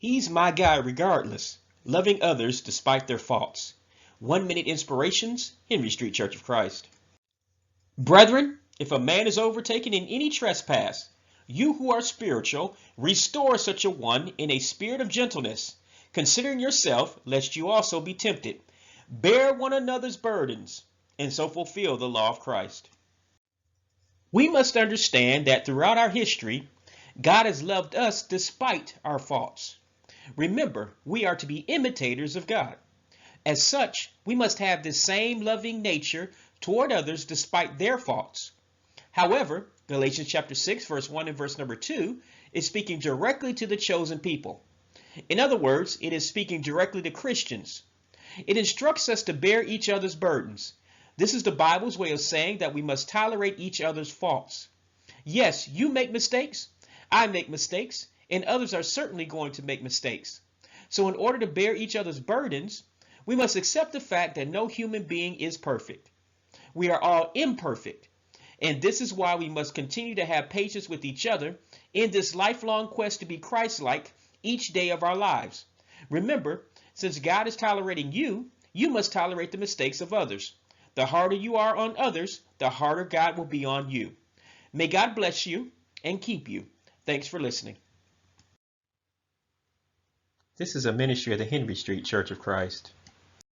He's my guy regardless, loving others despite their faults. 1 minute inspirations, Henry Street Church of Christ. Brethren, if a man is overtaken in any trespass, you who are spiritual, restore such a one in a spirit of gentleness, considering yourself, lest you also be tempted. Bear one another's burdens, and so fulfill the law of Christ. We must understand that throughout our history, God has loved us despite our faults. Remember, we are to be imitators of God. As such, we must have this same loving nature toward others despite their faults. However, Galatians chapter 6, verse 1 and verse number 2 is speaking directly to the chosen people. In other words, it is speaking directly to Christians. It instructs us to bear each other's burdens. This is the Bible's way of saying that we must tolerate each other's faults. Yes, you make mistakes, I make mistakes, and others are certainly going to make mistakes. So in order to bear each other's burdens, we must accept the fact that no human being is perfect. We are all imperfect. And this is why we must continue to have patience with each other in this lifelong quest to be Christ-like each day of our lives. Remember, since God is tolerating you, you must tolerate the mistakes of others. The harder you are on others, the harder God will be on you. May God bless you and keep you. Thanks for listening. This is a ministry of the Henry Street Church of Christ.